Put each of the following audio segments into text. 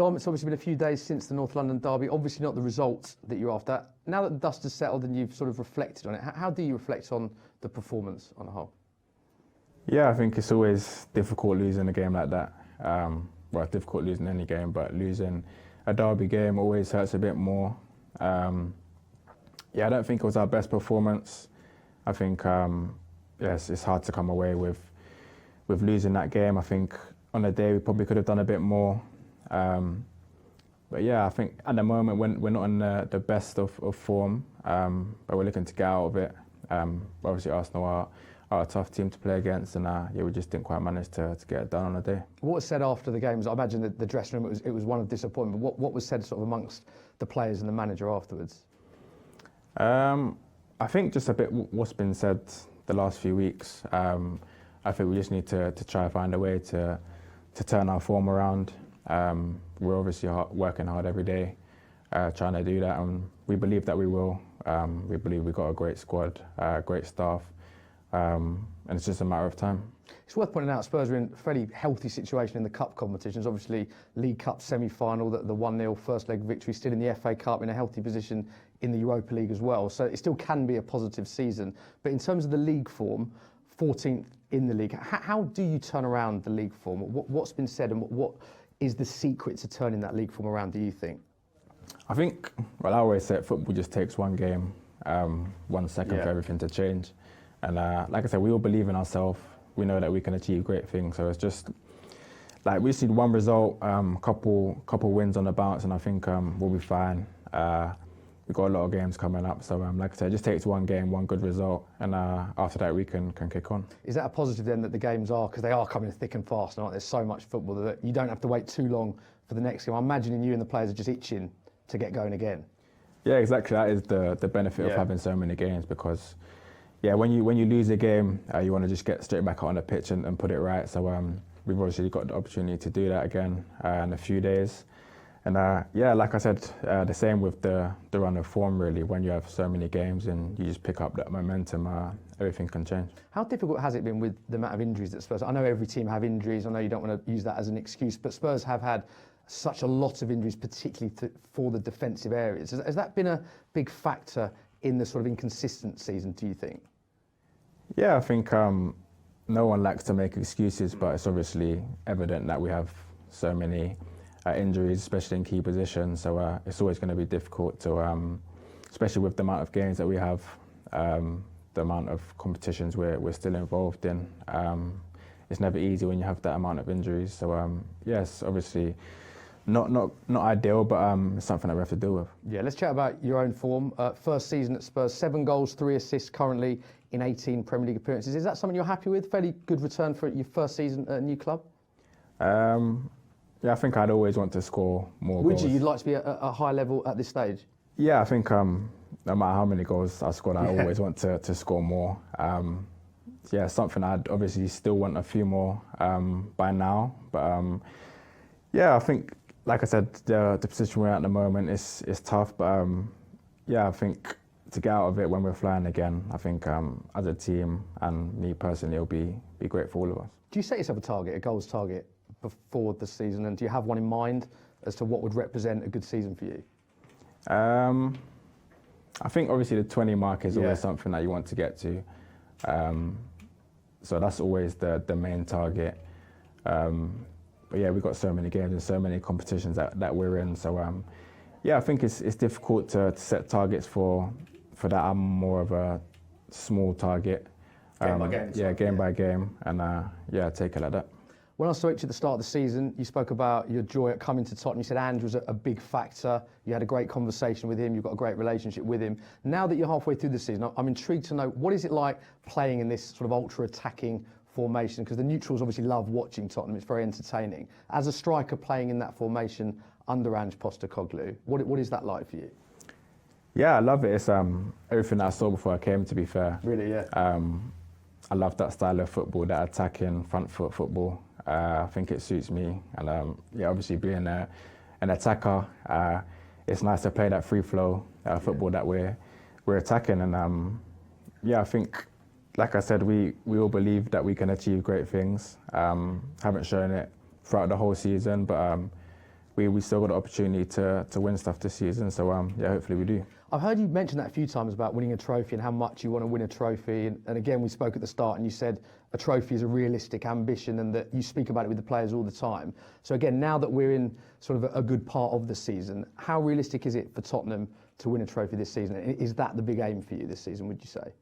Dom, it's obviously been a few days since the North London derby, obviously not the result that you're after. Now that the dust has settled and you've sort of reflected on it, how do you reflect on the performance on a whole? Yeah, I think it's always difficult losing a game like that. Well, it's difficult losing any game, but losing a derby game always hurts a bit more. Yeah, I don't think it was our best performance. I think yes, it's hard to come away with losing that game. I think on the day we probably could have done a bit more. But yeah, I think at the moment we're not in the best of form, but we're looking to get out of it. Obviously Arsenal are a tough team to play against, and yeah, we just didn't quite manage to get it done on the day. What was said after the games? I imagine that the dressing room, it was one of disappointment, but what was said sort of amongst the players and the manager afterwards? I think just a bit what's been said the last few weeks. I think we just need to try and find a way to turn our form around. We're obviously working hard every day, trying to do that, and we believe that we will. We believe we've got a great squad, great staff, and it's just a matter of time. It's worth pointing out Spurs are in a fairly healthy situation in the cup competitions. Obviously, League Cup semi-final, the 1-0 first leg victory, still in the FA Cup, in a healthy position in the Europa League as well. So it still can be a positive season. But in terms of the league form, 14th in the league, how do you turn around the league form? What's been said and what is the secret to turning that league form around, do you think? I think, well, I always say football just takes one game, 1 second for everything to change. And like I said, we all believe in ourselves. We know that we can achieve great things. So it's just like we just need one result, couple wins on the bounce, and I think we'll be fine. We've got a lot of games coming up, so like I said, it just takes one game, one good result, and after that we can kick on. Is that a positive then that the games are, because they are coming thick and fast, aren't there? There's so much football that you don't have to wait too long for the next game. I'm imagining you and the players are just itching to get going again. Yeah, exactly. That is the benefit of having so many games, because yeah, when you lose a game, you want to just get straight back out on the pitch and put it right. So we've obviously got the opportunity to do that again in a few days. And yeah, like I said, the same with the run of form really. When you have so many games and you just pick up that momentum, everything can change. How difficult has it been with the amount of injuries at Spurs? I know every team have injuries. I know you don't want to use that as an excuse, but Spurs have had such a lot of injuries, particularly for the defensive areas. Has that been a big factor in the sort of inconsistent season, do you think? Yeah, I think no one likes to make excuses, but it's obviously evident that we have so many injuries, especially in key positions. So it's always going to be difficult to, especially with the amount of games that we have, the amount of competitions we're still involved in. It's never easy when you have that amount of injuries. So yes, obviously not ideal, but it's something that we have to deal with. Yeah, let's chat about your own form. First season at Spurs, 7 goals, 3 assists currently in 18 Premier League appearances. Is that something you're happy with? Fairly good return for your first season at a new club? Yeah, I think I'd always want to score more goals. Would you? You'd like to be at a high level at this stage? Yeah, I think no matter how many goals I scored, I always want to score more. Yeah, something I'd obviously still want a few more by now. But yeah, I think, like I said, the position we're at the moment is tough. But yeah, I think to get out of it when we're flying again, I think as a team and me personally, it'll be great for all of us. Do you set yourself a target, a goals target, before the season, and do you have one in mind as to what would represent a good season for you? I think obviously the 20 mark is always something that you want to get to. So that's always the main target. But yeah, we've got so many games and so many competitions that we're in. So yeah, I think it's difficult to set targets for that. I'm more of a small target. Game by game. Yeah, game by game, and yeah, take it like that. When I spoke to you at the start of the season, you spoke about your joy at coming to Tottenham. You said Ange was a big factor. You had a great conversation with him. You've got a great relationship with him. Now that you're halfway through the season, I'm intrigued to know, what is it like playing in this sort of ultra-attacking formation? Because the neutrals obviously love watching Tottenham. It's very entertaining. As a striker playing in that formation under Ange Postecoglou, what is that like for you? Yeah, I love it. It's everything that I saw before I came, to be fair. Really, yeah. I love that style of football, that attacking front foot football. I think it suits me, and yeah, obviously being an attacker, it's nice to play that free flow football that we're attacking, and yeah, I think, like I said, we all believe that we can achieve great things. Haven't shown it throughout the whole season, but we still got the opportunity to win stuff this season. So yeah, hopefully we do. I've heard you mention that a few times about winning a trophy and how much you want to win a trophy. And again, we spoke at the start and you said a trophy is a realistic ambition and that you speak about it with the players all the time. So again, now that we're in sort of a good part of the season, how realistic is it for Tottenham to win a trophy this season? Is that the big aim for you this season, would you say?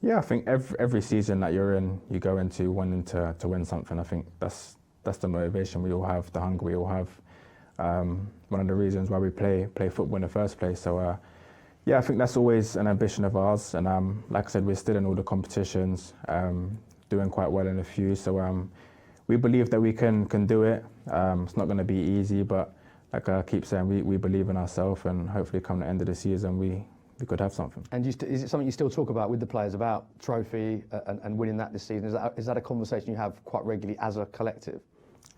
Yeah, I think every season that you're in, you go into wanting to win something. I think that's the motivation we all have, the hunger we all have. One of the reasons why we play football in the first place. So yeah, I think that's always an ambition of ours. And like I said, we're still in all the competitions, doing quite well in a few. So we believe that we can do it. It's not going to be easy, but like I keep saying, we believe in ourselves, and hopefully come the end of the season, we could have something. And is it something you still talk about with the players, about trophy and winning that this season? Is that a conversation you have quite regularly as a collective?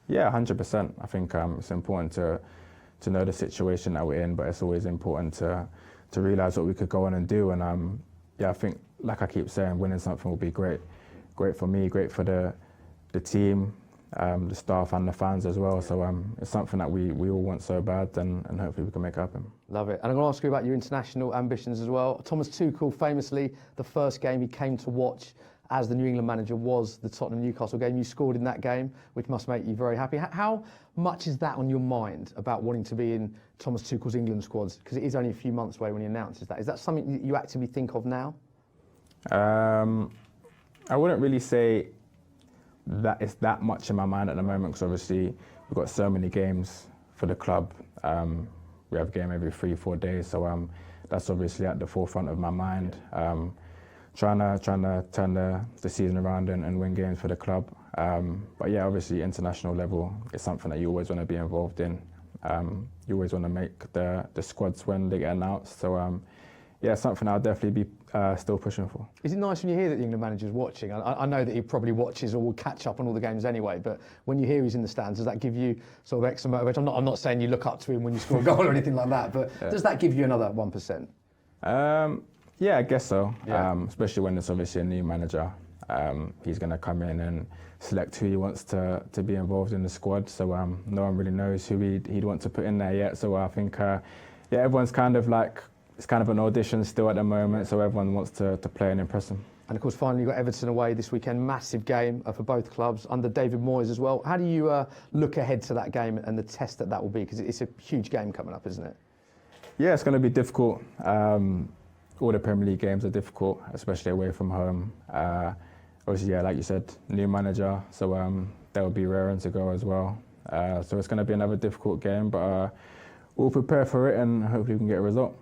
Yeah, 100%. I think it's important to know the situation that we're in, but it's always important to realise what we could go on and do. And yeah, I think, like I keep saying, winning something will be great for me, great for the team, the staff and the fans as well. So it's something that we all want so bad, and hopefully we can make it happen. Love it. And I'm going to ask you about your international ambitions as well. Thomas Tuchel, famously, the first game he came to watch as the New England manager was the Tottenham-Newcastle game. You scored in that game, which must make you very happy. How much is that on your mind about wanting to be in Thomas Tuchel's England squads? Because it is only a few months away when he announces that. Is that something that you actively think of now? I wouldn't really say that it's that much in my mind at the moment, because obviously we've got so many games for the club. We have a game every 3-4 days, so that's obviously at the forefront of my mind. Trying to turn the season around and win games for the club. But yeah, obviously international level is something that you always want to be involved in. You always want to make the squads when they get announced. So yeah, something I'll definitely be still pushing for. Is it nice when you hear that the England manager's watching? I know that he probably watches or will catch up on all the games anyway, but when you hear he's in the stands, does that give you sort of extra motivation? I'm not saying you look up to him when you score a goal or anything like that, but yeah. Does that give you another 1%? Yeah, I guess so. Yeah. Especially when it's obviously a new manager. He's going to come in and select who he wants to be involved in the squad. So no one really knows who he'd want to put in there yet. So I think, yeah, everyone's kind of like, it's kind of an audition still at the moment. So everyone wants to play and impress him. And of course, finally, you've got Everton away this weekend. Massive game for both clubs under David Moyes as well. How do you look ahead to that game and the test that will be? Because it's a huge game coming up, isn't it? Yeah, it's going to be difficult. All the Premier League games are difficult, especially away from home. Obviously, yeah, like you said, new manager, so they'll be raring to go as well. So it's going to be another difficult game, but we'll prepare for it and hopefully we can get a result.